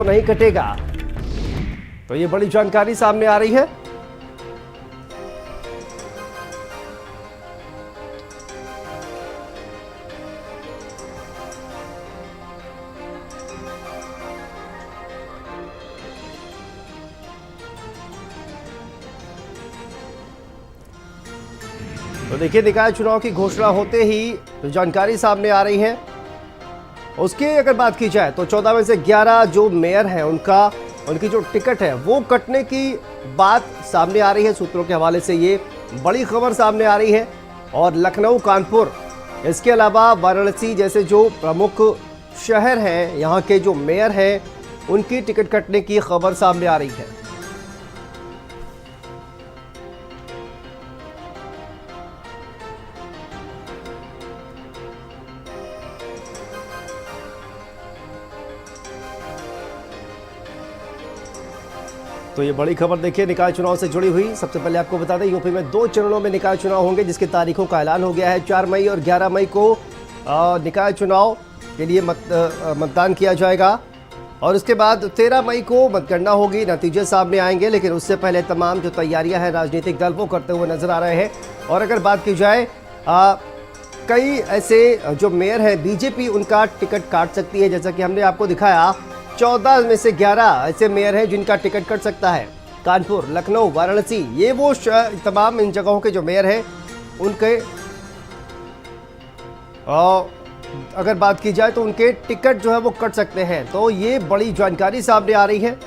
नहीं कटेगा। तो ये बड़ी जानकारी सामने आ रही है। तो देखिए, निकाय चुनाव की घोषणा होते ही जो जानकारी सामने आ रही है उसकी अगर बात की जाए तो 14 में से 11 जो मेयर हैं उनकी जो टिकट है वो कटने की बात सामने आ रही है। सूत्रों के हवाले से ये बड़ी खबर सामने आ रही है। और लखनऊ, कानपुर, इसके अलावा वाराणसी जैसे जो प्रमुख शहर हैं, यहाँ के जो मेयर हैं उनकी टिकट कटने की खबर सामने आ रही है। तो ये बड़ी खबर देखिए निकाय चुनाव से जुड़ी हुई। सबसे पहले आपको बता दें, यूपी में 2 चरणों में निकाय चुनाव होंगे, जिसकी तारीखों का ऐलान हो गया है। 4 मई और 11 मई को निकाय चुनाव के लिए मतदान किया जाएगा और उसके बाद 13 मई को मतगणना होगी, नतीजे सामने आएंगे। लेकिन उससे पहले तमाम जो तैयारियां हैं राजनीतिक दल वो करते हुए नजर आ रहे हैं। और अगर बात की जाए, कई ऐसे जो मेयर हैं, बीजेपी उनका टिकट काट सकती है। जैसा कि हमने आपको दिखाया, 14 में से 11 ऐसे मेयर हैं जिनका टिकट कट सकता है। कानपुर, लखनऊ, वाराणसी, ये वो तमाम इन जगहों के जो मेयर हैं उनके अगर बात की जाए तो उनके टिकट जो है वो कट सकते हैं। तो ये बड़ी जानकारी सामने आ रही है।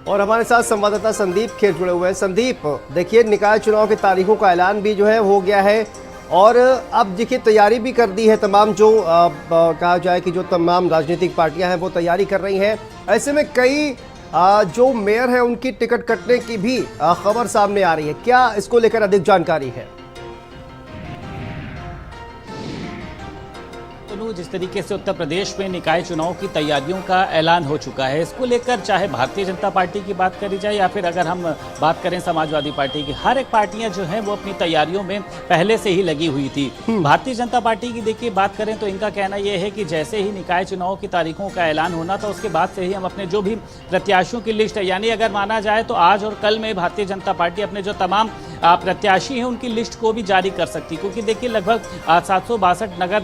और हमारे साथ संवाददाता संदीप खेर जुड़े हुए हैं। संदीप, देखिए, निकाय चुनाव की तारीखों का ऐलान भी जो है हो गया है और अब देखिए तैयारी भी कर दी है तमाम जो कहा जाए कि जो तमाम राजनीतिक पार्टियां हैं वो तैयारी कर रही हैं। ऐसे में कई जो मेयर हैं उनकी टिकट कटने की भी खबर सामने आ रही है। क्या इसको लेकर अधिक जानकारी है? जिस तरीके से उत्तर प्रदेश में निकाय चुनाव की तैयारियों का ऐलान हो चुका है, इसको लेकर चाहे भारतीय जनता पार्टी की बात करी जाए या फिर अगर हम बात करें समाजवादी पार्टी की, हर एक पार्टियां जो हैं वो अपनी तैयारियों में पहले से ही लगी हुई थी। भारतीय जनता पार्टी की देखिए बात करें तो इनका कहना यह है कि जैसे ही निकाय चुनाव की तारीखों का ऐलान होना था उसके बाद से ही हम अपने जो भी प्रत्याशियों की लिस्ट है, यानी अगर माना जाए तो आज और कल में भारतीय जनता पार्टी अपने जो तमाम प्रत्याशी हैं उनकी लिस्ट को भी जारी कर सकती, क्योंकि देखिए लगभग 762 नगर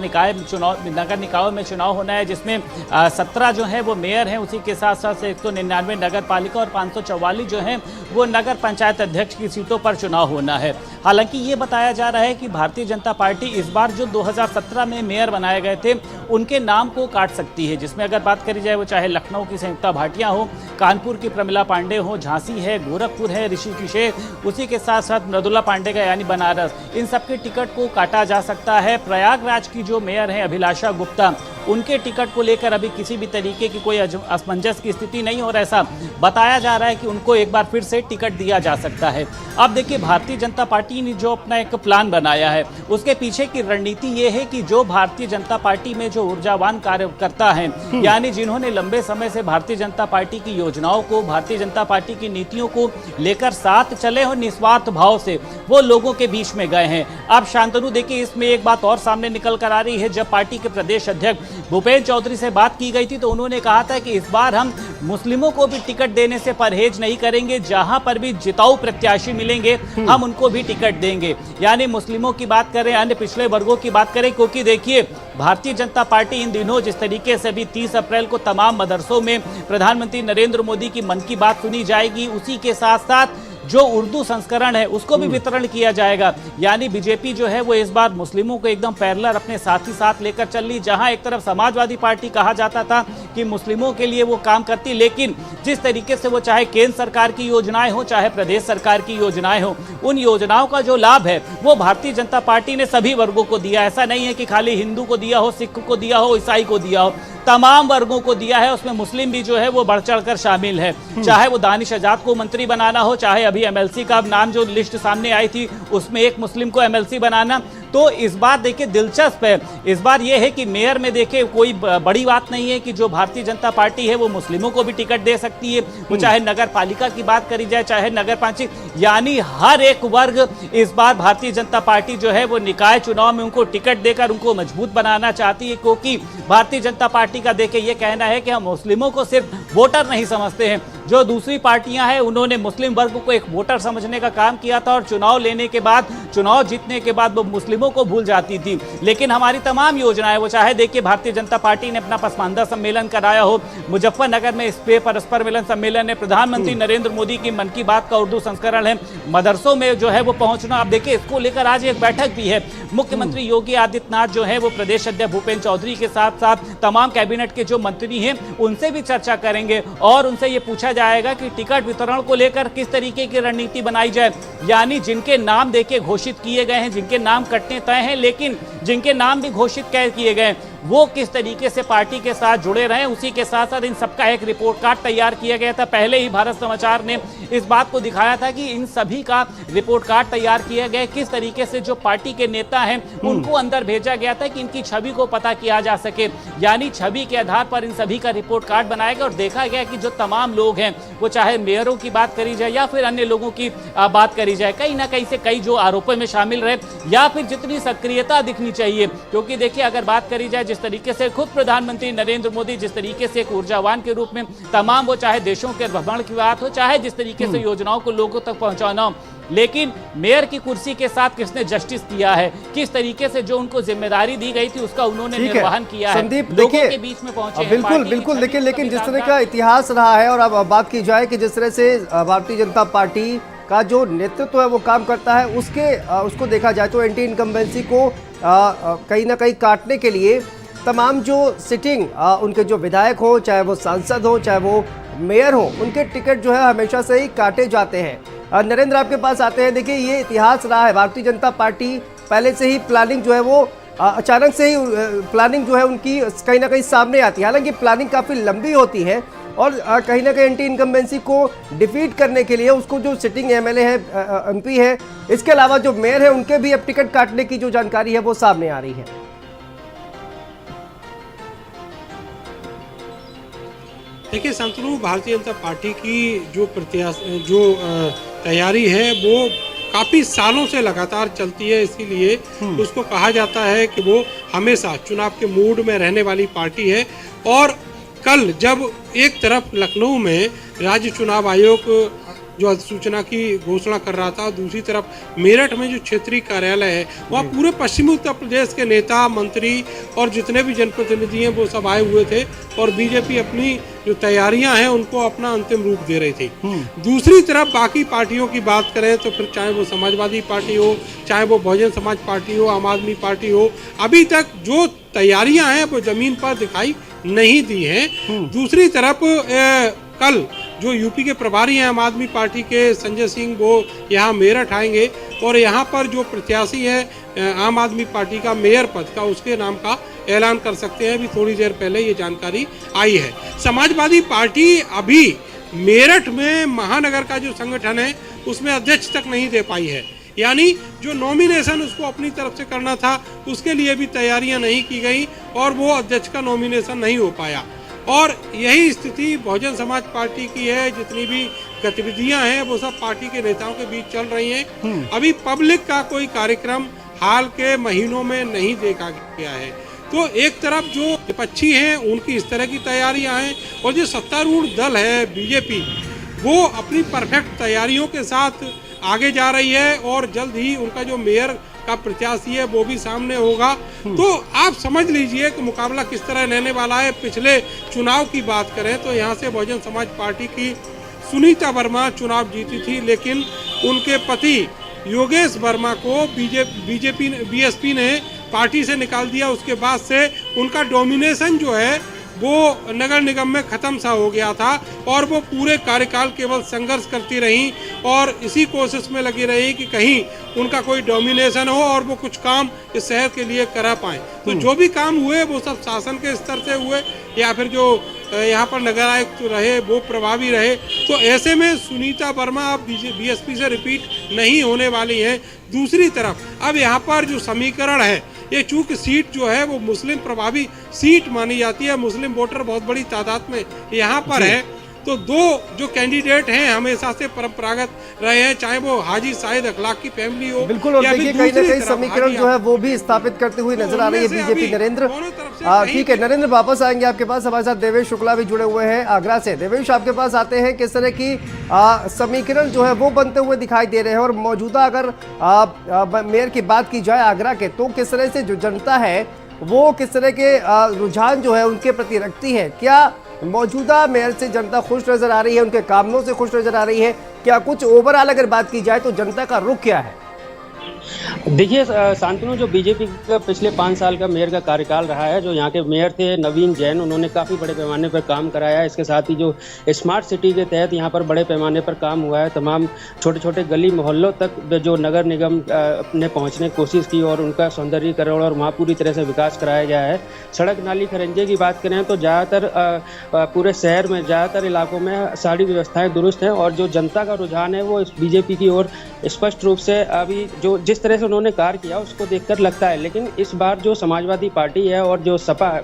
निकायों में चुनाव होना है, जिसमें 17 जो है वो मेयर हैं, उसी के साथ साथ 199 नगर पालिका और 544 जो हैं वो नगर पंचायत अध्यक्ष की सीटों पर चुनाव होना है। हालांकि ये बताया जा रहा है कि भारतीय जनता पार्टी इस बार जो 2017 में मेयर बनाए गए थे उनके नाम को काट सकती है, जिसमें अगर बात करी जाए वो चाहे लखनऊ की संयुक्ता भाटिया हो, कानपुर की प्रमिला पांडे हो, झांसी है, गोरखपुर है ऋषिकेश है, उसी के साथ साथ मृदुला पांडे का यानी बनारस, इन सबके टिकट को काटा जा सकता है। प्रयागराज की जो मेयर हैं अभिलाषा गुप्ता, उनके टिकट को लेकर अभी किसी भी तरीके की कोई असमंजस की स्थिति नहीं और ऐसा बताया जा रहा है कि उनको एक बार फिर से टिकट दिया जा सकता है। अब देखिए, भारतीय जनता पार्टी ने जो अपना एक प्लान बनाया है उसके पीछे की रणनीति ये है कि जो भारतीय जनता पार्टी में जो ऊर्जावान कार्यकर्ता हैं, यानी जिन्होंने लंबे समय से भारतीय जनता पार्टी की योजनाओं को, भारतीय जनता पार्टी की नीतियों को लेकर साथ चले और निस्वार्थ भाव से वो लोगों के बीच में गए हैं। अब शांतनु देखिए, इसमें एक बात और सामने निकल कर आ रही है। जब पार्टी के प्रदेश अध्यक्ष भूपेंद्र चौधरी से बात की गई थी तो उन्होंने कहा था कि इस बार हम मुस्लिमों को भी टिकट देने से परहेज नहीं करेंगे, जहां पर भी जिताऊ प्रत्याशी मिलेंगे हम उनको भी टिकट देंगे। यानी मुस्लिमों की बात करें, अन्य पिछड़े वर्गों की बात करें, क्योंकि देखिए भारतीय जनता पार्टी इन दिनों जिस तरीके से भी 30 अप्रैल को तमाम मदरसों में प्रधानमंत्री नरेंद्र मोदी की मन की बात सुनी जाएगी, उसी के साथ साथ जो उर्दू संस्करण है उसको भी वितरण किया जाएगा। यानी बीजेपी जो है वो इस बार मुस्लिमों को एकदम पैरेलल अपने साथ ही साथ लेकर चल रही। जहां एक तरफ समाजवादी पार्टी कहा जाता था कि मुस्लिमों के लिए वो काम करती, लेकिन जिस तरीके से वो चाहे केंद्र सरकार की योजनाएं हो चाहे प्रदेश सरकार की योजनाएं हो, उन योजनाओं का जो लाभ है वो भारतीय जनता पार्टी ने सभी वर्गों को दिया। ऐसा नहीं है कि खाली हिंदू को दिया हो, सिख को दिया हो, ईसाई को दिया हो, तमाम वर्गों को दिया है। उसमें मुस्लिम भी जो है वो बढ़ चढ़कर शामिल है। चाहे वो दानिश आजाद को मंत्री बनाना हो, चाहे अभी एमएलसी का नाम जो लिस्ट सामने आई थी उसमें एक मुस्लिम को एमएलसी बनाना। तो इस बार देखिए दिलचस्प है, इस बार ये है कि मेयर में देखिए कोई बड़ी बात नहीं है कि जो भारतीय जनता पार्टी है वो मुस्लिमों को भी टिकट दे सकती है। वो चाहे नगर पालिका की बात करी जाए, चाहे नगर पंचायत, यानी हर एक वर्ग इस बार भारतीय जनता पार्टी जो है वो निकाय चुनाव में उनको टिकट देकर उनको मजबूत बनाना चाहती है। क्योंकि भारतीय जनता पार्टी का देखिए ये कहना है कि हम मुस्लिमों को सिर्फ वोटर नहीं समझते हैं। जो दूसरी पार्टियां हैं उन्होंने मुस्लिम वर्ग को एक वोटर समझने का काम किया था और चुनाव लेने के बाद, चुनाव जीतने के बाद वो मुस्लिमों को भूल जाती थी। लेकिन हमारी तमाम योजनाएं, वो चाहे देखिए भारतीय जनता पार्टी ने अपना पसमानदा सम्मेलन कराया हो, मुजफ्फरनगर में इस पे परस्पर मिलन सम्मेलन है, प्रधानमंत्री नरेंद्र मोदी की मन की बात का उर्दू संस्करण है, मदरसों में जो है वो पहुंचना। आप देखिए इसको लेकर आज एक बैठक भी है। मुख्यमंत्री योगी आदित्यनाथ जो है वो प्रदेश अध्यक्ष भूपेंद्र चौधरी के साथ साथ तमाम कैबिनेट के जो मंत्री हैं उनसे भी चर्चा करेंगे और उनसे ये पूछा जाएगा कि टिकट वितरण को लेकर किस तरीके की रणनीति बनाई जाए। यानी जिनके नाम देखिए घोषित किए गए हैं, जिनके नाम कटने तय हैं, लेकिन जिनके नाम भी घोषित किए गए वो किस तरीके से पार्टी के साथ जुड़े रहे, उसी के साथ साथ इन सबका एक रिपोर्ट कार्ड तैयार किया गया था। पहले ही भारत समाचार ने इस बात को दिखाया था कि इन सभी का रिपोर्ट कार्ड तैयार किया गया, किस तरीके से जो पार्टी के नेता हैं उनको अंदर भेजा गया था कि इनकी छवि को पता किया जा सके। यानी छवि के आधार पर इन सभी का रिपोर्ट कार्ड बनाया गया और देखा गया कि जो तमाम लोग हैं, वो चाहे मेयरों की बात करी जाए या फिर अन्य लोगों की बात करी जाए, कहीं ना कहीं से कई जो आरोपों में शामिल रहे या फिर जितनी सक्रियता दिखनी चाहिए। क्योंकि देखिए अगर बात करी जाए जिस तरीके से खुद प्रधानमंत्री नरेंद्र मोदी जिस तरीके से एक ऊर्जावान के रूप में तमाम, वो चाहे देशों के भ्रमण की बात हो, चाहे जिस तरीके से योजनाओं को लोगों तक पहुंचाना हो, लेकिन मेयर की कुर्सी के साथ किसने जस्टिस किया है, किस तरीके से जो उनको जिम्मेदारी दी गई थी उसका उन्होंने निर्वहन किया है, संदीप लोगों के बीच में पहुंचे। बिल्कुल बिल्कुल देखिए, लेकिन जिस तरह का इतिहास रहा है और अब बात की जाए कि जिस तरह से भारतीय जनता पार्टी का जो नेतृत्व है वो काम करता है, उसको देखा जाए तो एंटी इनकम्बेंसी को कहीं ना कहीं काटने के लिए तमाम जो सिटिंग उनके जो विधायक हो, चाहे वो सांसद हो, चाहे वो मेयर हो, उनके टिकट जो है हमेशा से ही काटे जाते हैं। नरेंद्र आपके पास आते हैं। देखिए ये इतिहास रहा है, भारतीय जनता पार्टी पहले से ही प्लानिंग जो है वो अचानक से ही प्लानिंग जो है उनकी कहीं ना कहीं सामने आती है। हालांकि प्लानिंग काफ़ी लंबी होती है और कहीं ना कहीं एंटी इनकम्बेंसी को डिफीट करने के लिए उसको जो सिटिंग एमएलए है, एमपी है, इसके अलावा जो मेयर है उनके भी अब टिकट काटने की जो जानकारी है वो सामने आ रही है। देखिए शांतनु, भारतीय जनता पार्टी की जो तैयारी है वो काफ़ी सालों से लगातार चलती है, इसीलिए उसको कहा जाता है कि वो हमेशा चुनाव के मूड में रहने वाली पार्टी है। और कल जब एक तरफ लखनऊ में राज्य चुनाव आयोग जो अधिसूचना की घोषणा कर रहा था, दूसरी तरफ मेरठ में जो क्षेत्रीय कार्यालय है वहाँ पूरे पश्चिमी उत्तर प्रदेश के नेता, मंत्री और जितने भी जनप्रतिनिधि हैं वो सब आए हुए थे और बीजेपी अपनी जो तैयारियां हैं उनको अपना अंतिम रूप दे रही थी। दूसरी तरफ बाकी पार्टियों की बात करें तो फिर चाहे वो समाजवादी पार्टी हो, चाहे वो बहुजन समाज पार्टी हो, आम आदमी पार्टी हो, अभी तक जो तैयारियां हैं वो जमीन पर दिखाई नहीं दी हैं। दूसरी तरफ कल जो यूपी के प्रभारी हैं आम आदमी पार्टी के संजय सिंह, वो यहाँ मेरठ आएंगे और यहाँ पर जो प्रत्याशी है आम आदमी पार्टी का मेयर पद का, उसके नाम का ऐलान कर सकते हैं। अभी थोड़ी देर पहले ये जानकारी आई है। समाजवादी पार्टी अभी मेरठ में महानगर का जो संगठन है उसमें अध्यक्ष तक नहीं दे पाई है, यानी जो नॉमिनेशन उसको अपनी तरफ से करना था उसके लिए भी तैयारियां नहीं की गई और वो अध्यक्ष का नॉमिनेशन नहीं हो पाया। और यही स्थिति बहुजन समाज पार्टी की है। जितनी भी गतिविधियां हैं वो सब पार्टी के नेताओं के बीच चल रही हैं। अभी पब्लिक का कोई कार्यक्रम हाल के महीनों में नहीं देखा गया है। तो एक तरफ जो विपक्षी हैं उनकी इस तरह की तैयारियां हैं और जो सत्तारूढ़ दल है बीजेपी, वो अपनी परफेक्ट तैयारियों के साथ आगे जा रही है और जल्द ही उनका जो मेयर का प्रत्याशी है वो भी सामने होगा। तो आप समझ लीजिए कि मुकाबला किस तरह रहने वाला है। पिछले चुनाव की बात करें तो यहाँ से बहुजन समाज पार्टी की सुनीता वर्मा चुनाव जीती थी, लेकिन उनके पति योगेश वर्मा को बीएसपी ने पार्टी से निकाल दिया। उसके बाद से उनका डोमिनेशन जो है वो नगर निगम में ख़त्म सा हो गया था और वो पूरे कार्यकाल केवल संघर्ष करती रहीं और इसी कोशिश में लगी रही कि कहीं उनका कोई डोमिनेशन हो और वो कुछ काम इस शहर के लिए करा पाएँ। तो जो भी काम हुए वो सब शासन के स्तर से हुए या फिर जो यहाँ पर नगर आयुक्त रहे वो प्रभावी रहे। तो ऐसे में सुनीता वर्मा अब बीएसपी से रिपीट नहीं होने वाली हैं। दूसरी तरफ अब यहाँ पर जो समीकरण है, ये चूंकि सीट जो है वो मुस्लिम प्रभावी सीट मानी जाती है, मुस्लिम वोटर बहुत बड़ी तादाद में यहाँ पर है, तो दो जो कैंडिडेट हैं हमेशा से परंपरागत रहे हैं, चाहे वो हाजी साइद अखलाक की फैमिली हो। बिल्कुल, और देखिए कहीं ना कहीं समीकरण जो है वो भी स्थापित करते हुए नजर आ रही है बीजेपी। नरेंद्र, ठीक है नरेंद्र, वापस आएंगे आपके पास। हमारे साथ देवेश शुक्ला भी जुड़े हुए हैं आगरा से। देवेश, आपके पास आते हैं, किस तरह की समीकरण जो है वो बनते हुए दिखाई दे रहे हैं, और मौजूदा अगर मेयर की बात की जाए आगरा के, तो किस तरह से जो जनता है वो किस तरह के रुझान जो है उनके प्रति रखती है? क्या मौजूदा मेयर से जनता खुश नजर आ रही है, उनके कामों से खुश नजर आ रही है? क्या कुछ ओवरऑल अगर बात की जाए तो जनता का रुख क्या है? देखिए शांतनु, जो बीजेपी का पिछले 5 साल का मेयर का कार्यकाल रहा है, जो यहाँ के मेयर थे नवीन जैन, उन्होंने काफ़ी बड़े पैमाने पर काम कराया है। इसके साथ ही जो स्मार्ट सिटी के तहत यहाँ पर बड़े पैमाने पर काम हुआ है, तमाम छोटे छोटे गली मोहल्लों तक जो नगर निगम ने पहुँचने की कोशिश की और उनका सौंदर्यीकरण और वहाँ पूरी तरह से विकास कराया गया है। सड़क नाली खरंजे की बात करें तो ज़्यादातर पूरे शहर में ज़्यादातर इलाकों में सारी व्यवस्थाएँ दुरुस्त हैं और जो जनता का रुझान है वो बीजेपी की ओर स्पष्ट रूप से अभी जो जिस तरह से उन्होंने कार्य किया उसको देखकर लगता है। लेकिन इस बार जो समाजवादी पार्टी है और जो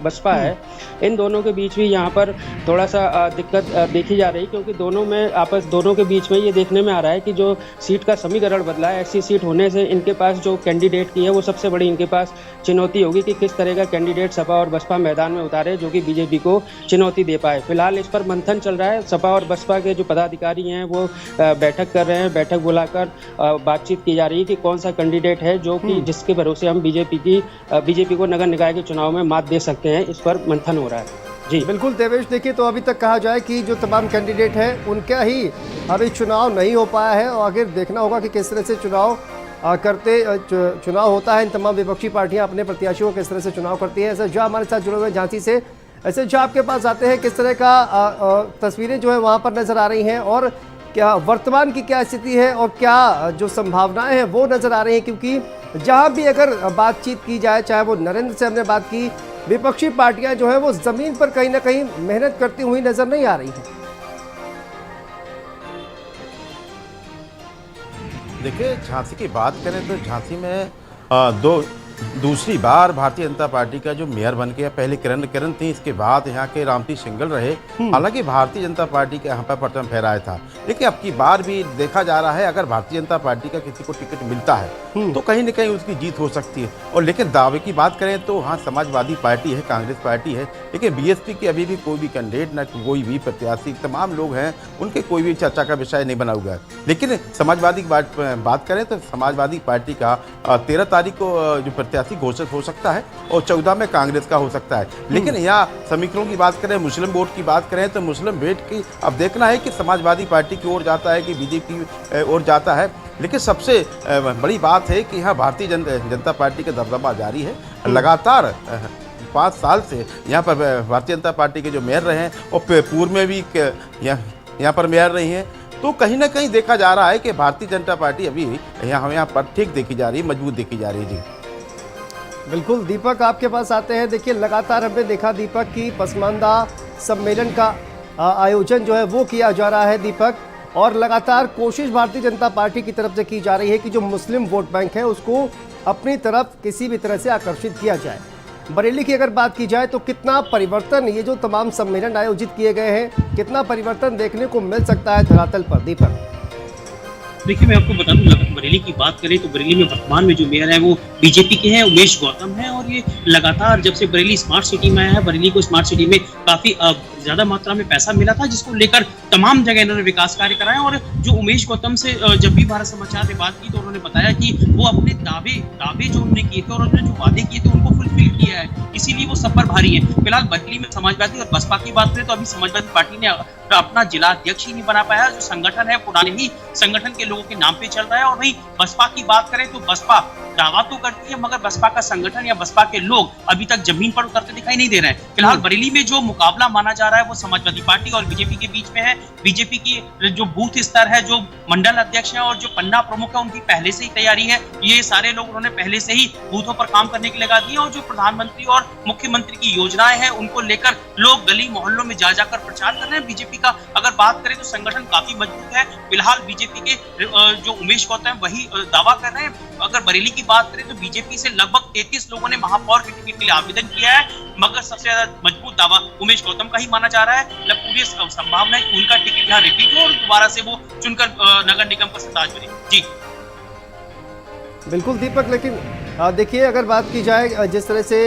बसपा है, इन दोनों के बीच भी यहाँ पर थोड़ा सा दिक्कत देखी जा रही, क्योंकि दोनों के बीच में ये देखने में आ रहा है कि जो सीट का समीकरण बदला है, ऐसी सीट होने से इनके पास जो कैंडिडेट की है वो सबसे बड़ी इनके पास चुनौती होगी कि किस तरह का कैंडिडेट सपा और बसपा मैदान में उतारे जो कि बीजेपी को चुनौती दे पाए। फिलहाल इस पर मंथन चल रहा है। सपा और बसपा के जो पदाधिकारी हैं वो बैठक कर रहे हैं, बैठक बुलाकर बातचीत की जा रही है कि कौन सा कैंडिडेट है जो कि जिसके भरोसे हम बीजेपी को नगर निकाय के चुनाव में मात दे सकते हैं। इस पर मंथन हो रहा है। जी बिल्कुल देवेश, देखिए तो अभी तक कहा जाए कि जो तमाम कैंडिडेट हैं उनका ही अभी चुनाव नहीं हो पाया है, और आगे देखना होगा कि किस तरह से चुनाव होता है। इन तमाम विपक्षी पार्टियां अपने प्रत्याशियों को किस तरह से चुनाव करती है। ऐसे जो हमारे साथ जुड़े हुए झांसी से, ऐसे जो आपके पास आते हैं, किस तरह का तस्वीरें जो है वहाँ पर नजर आ रही हैं, और क्या वर्तमान की क्या स्थिति है और क्या जो संभावनाएं हैं वो नजर आ रही हैं? क्योंकि जहां भी अगर बातचीत की जाए, चाहे वो नरेंद्र से हमने बात की, विपक्षी पार्टियां जो है वो जमीन पर कहीं ना कहीं मेहनत करती हुई नजर नहीं आ रही है। देखिए, झांसी की बात करें तो झांसी में दूसरी बार भारतीय जनता पार्टी का जो मेयर बन गया, पहले किरण थी, इसके बाद यहाँ के रामती सिंगल रहे। हालांकि भारतीय जनता पार्टी का यहाँ पर परचम फहराया था, लेकिन अब की बार भी देखा जा रहा है अगर भारतीय जनता पार्टी का किसी को टिकट मिलता है तो कहीं न कहीं उसकी जीत हो सकती है। और लेकिन दावे की बात करें तो हाँ, समाजवादी पार्टी है, कांग्रेस पार्टी है, लेकिन बीएसपी की अभी भी कोई भी कैंडिडेट न कोई भी प्रत्याशी, तमाम लोग हैं उनके कोई भी चर्चा का विषय नहीं बना हुआ है। लेकिन समाजवादी की बात करें तो समाजवादी पार्टी का 13 तारीख को जो प्रत्याशी घोषित हो सकता है और 14 में कांग्रेस का हो सकता है। लेकिन यहाँ समीकरणों की बात करें, मुस्लिम वोट की बात करें तो मुस्लिम वोट की अब देखना है कि समाजवादी पार्टी की ओर जाता है कि बीजेपी की ओर जाता है। लेकिन सबसे बड़ी बात है कि यहाँ भारतीय जनता पार्टी का दबदबा जारी है। लगातार 5 साल से यहाँ पर भारतीय जनता पार्टी के जो मेयर रहे हैं और पूर्व में भी यहाँ पर मेयर रही हैं, तो कहीं ना कहीं देखा जा रहा है कि भारतीय जनता पार्टी अभी यहाँ पर ठीक देखी जा रही है, मजबूत देखी जा रही है। जी बिल्कुल, दीपक आपके पास आते हैं। देखिए लगातार हमने देखा दीपक की पसमानदा सम्मेलन का आयोजन जो है वो किया जा रहा है दीपक, और लगातार कोशिश भारतीय जनता पार्टी की तरफ से की जा रही है कि जो मुस्लिम वोट बैंक है उसको अपनी तरफ किसी भी तरह से आकर्षित किया जाए। बरेली की अगर बात की जाए तो कितना परिवर्तन, ये जो तमाम सम्मेलन आयोजित किए गए हैं, कितना परिवर्तन देखने को मिल सकता है धरातल पर दीपक? देखिए, मैं आपको बता दूं, बरेली की बात करें तो बरेली में वर्तमान में जो मेयर है वो बीजेपी के हैं, उमेश गौतम है, और ये लगातार जब से बरेली स्मार्ट सिटी में आया है, बरेली को स्मार्ट सिटी में काफी ज्यादा मात्रा में पैसा मिला था, जिसको लेकर तमाम जगह इन्होंने विकास कार्य कराए। और जो उमेश गौतम से जब भी भारत समाचार ने बात की तो उन्होंने बताया कि वो अपने दावे जो उन्होंने किए थे और उन्होंने जो वादे किए थे उनको फुलफिल किया है, इसीलिए वो सब पर भारी है। फिलहाल बरेली में समाजवादी और बसपा की बात करें तो अभी समाजवादी पार्टी ने अपना जिला अध्यक्ष ही नहीं बना पाया। जो संगठन है पुराने ही संगठन के लोगों के नाम पे चल रहा है। और वहीं बसपा की बात करें तो बसपा दावा तो करती है, मगर बसपा का संगठन या बसपा के लोग अभी तक जमीन पर उतरते दिखाई नहीं दे रहे हैं। फिलहाल बरेली में जो मुकाबला माना जा रहा है वो समाजवादी पार्टी और बीजेपी के बीच में है। बीजेपी की जो बूथ स्तर है, जो मंडल अध्यक्ष है और जो पन्ना प्रमुख है, उनकी पहले से ही तैयारी है। ये सारे लोग उन्होंने पहले से ही बूथों पर काम करने के लिए लगा दिए। और जो प्रधानमंत्री और मुख्यमंत्री की योजनाएं हैं उनको लेकर लोग गली मोहल्लों में जा जाकर प्रचार कर रहे हैं। बीजेपी का अगर बात करें तो संगठन काफी मजबूत है। फिलहाल बीजेपी के जो उमेश गौतम वही दावा कर रहे हैं। अगर बरेली की बात करें तो बीजेपी से लगभग 33 लोगों ने महापौर के टिकट के लिए आवेदन किया है, मगर सबसे ज्यादा मजबूत दावा उमेश गौतम का ही माना जा रहा है। पूरी संभावना है कि उनका टिकट यहाँ रिपीट हो और दोबारा से वो चुनकर नगर निगम का सत्ताज बने। जी बिल्कुल दीपक, लेकिन देखिए अगर बात की जाए जिस तरह से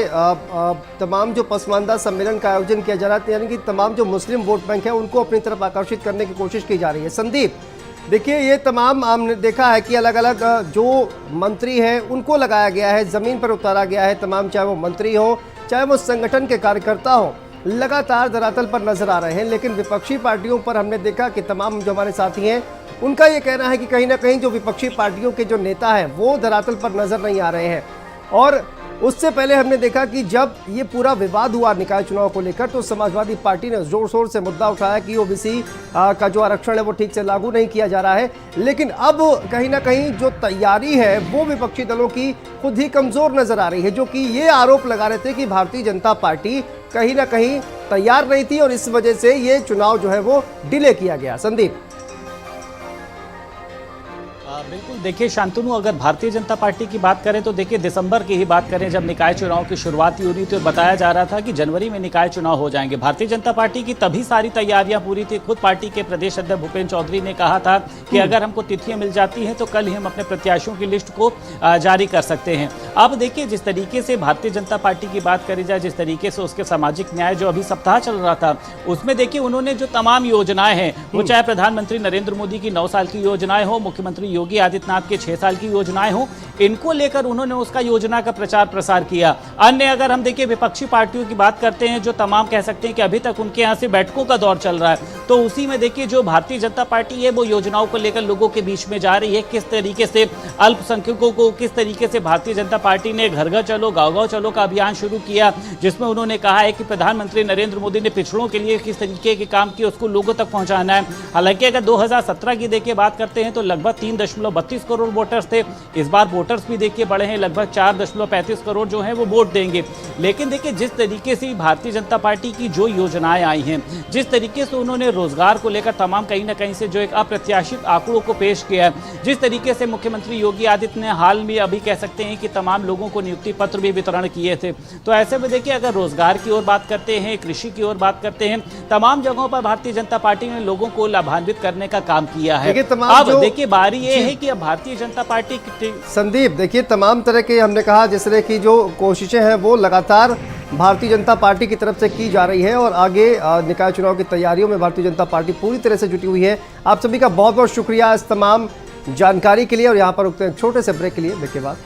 तमाम जो पसमानदा सम्मेलन का आयोजन किया जा रहा है, यानी कि तमाम जो मुस्लिम वोट बैंक है उनको अपनी तरफ आकर्षित करने की कोशिश की जा रही है। संदीप, देखिए ये तमाम हमने देखा है कि अलग अलग जो मंत्री हैं उनको लगाया गया है, ज़मीन पर उतारा गया है। तमाम चाहे वो मंत्री हो चाहे वो संगठन के कार्यकर्ता हो, लगातार धरातल पर नजर आ रहे हैं। लेकिन विपक्षी पार्टियों पर हमने देखा कि तमाम जो हमारे साथी हैं उनका ये कहना है कि कहीं ना कहीं जो विपक्षी पार्टियों के जो नेता हैं वो धरातल पर नजर नहीं आ रहे हैं। और उससे पहले हमने देखा कि जब ये पूरा विवाद हुआ निकाय चुनाव को लेकर तो समाजवादी पार्टी ने जोर शोर से मुद्दा उठाया कि ओबीसी का जो आरक्षण है वो ठीक से लागू नहीं किया जा रहा है। लेकिन अब कहीं ना कहीं जो तैयारी है वो विपक्षी दलों की खुद ही कमजोर नजर आ रही है, जो कि ये आरोप लगा रहे थे कि भारतीय जनता पार्टी कहीं ना कहीं तैयार नहीं थी और इस वजह से ये चुनाव जो है वो डिले किया गया। संदीप। बिल्कुल, देखिए शांतनु, अगर भारतीय जनता पार्टी की बात करें तो देखिए दिसंबर की ही बात करें, जब निकाय चुनाव की शुरुआत हुई तो बताया जा रहा था कि जनवरी में निकाय चुनाव हो जाएंगे। भारतीय जनता पार्टी की तभी सारी तैयारियां पूरी थी। खुद पार्टी के प्रदेश अध्यक्ष भूपेंद्र चौधरी ने कहा था कि अगर हमको तिथियां मिल जाती हैं तो कल ही हम अपने प्रत्याशियों की लिस्ट को जारी कर सकते हैं। अब देखिए जिस तरीके से भारतीय जनता पार्टी की बात करी जाए, जिस तरीके से उसके सामाजिक न्याय जो अभी सप्ताह चल रहा था उसमें देखिए उन्होंने जो तमाम योजनाएं हैं वो चाहे प्रधानमंत्री नरेंद्र मोदी की 9 साल की योजनाएं हो, मुख्यमंत्री योगी आदित्यनाथ के 6 साल की योजनाएं हो, इनको लेकर उन्होंने उसका योजना का प्रचार प्रसार किया। अन्य अगर हम देखिए विपक्षी पार्टियों की बात करते हैं जो तमाम कह सकते हैं कि अभी तक उनके यहाँ से बैठकों का दौर चल रहा है, तो उसी में देखिए जो भारतीय जनता पार्टी है वो योजनाओं को लेकर लोगों के बीच में जा रही है। किस तरीके से अल्पसंख्यकों को, किस तरीके से भारतीय जनता पार्टी ने घर घर चलो गाँव गाँव चलो का अभियान शुरू किया, जिसमें उन्होंने कहा है कि प्रधानमंत्री नरेंद्र मोदी ने पिछड़ों के लिए किस तरीके के काम किए उसको लोगों तक पहुंचाना है। हालांकि अगर 2017 की देखिए बात करते हैं तो लगभग 3.32 करोड़ वोटर्स थे। इस बार वोटर्स भी देखिए बढ़े हैं, लगभग 4.35 करोड़ जो हैं वो वोट देंगे। लेकिन देखिए जिस तरीके से भारतीय जनता पार्टी की जो योजनाएं आई हैं, जिस तरीके से उन्होंने रोजगार को लेकर तमाम कहीं ना कहीं से जो एक अप्रत्याशित आंकड़ों को पेश किया है, जिस तरीके से मुख्यमंत्री योगी आदित्यनाथ ने हाल में अभी कह सकते हैं कि तमाम लोगों को नियुक्ति पत्र भी वितरण किए थे, तो ऐसे में देखिए अगर रोजगार की ओर बात करते हैं, कृषि की ओर बात करते हैं, तमाम जगहों पर भारतीय जनता पार्टी ने लोगों को लाभान्वित करने का काम किया है। अब देखिए बारी ये है कि अब भारतीय जनता पार्टी संदीप, देखिए तमाम तरह के हमने कहा जिस तरह की जो कोशिशें हैं वो लगातार भारतीय जनता पार्टी की तरफ से की जा रही है और आगे निकाय चुनाव की तैयारियों में भारतीय जनता पार्टी पूरी तरह से जुटी हुई है। आप सभी का बहुत बहुत शुक्रिया इस तमाम जानकारी के लिए और यहाँ पर रुकते हैं छोटे से ब्रेक के लिए। ब्रेक के बाद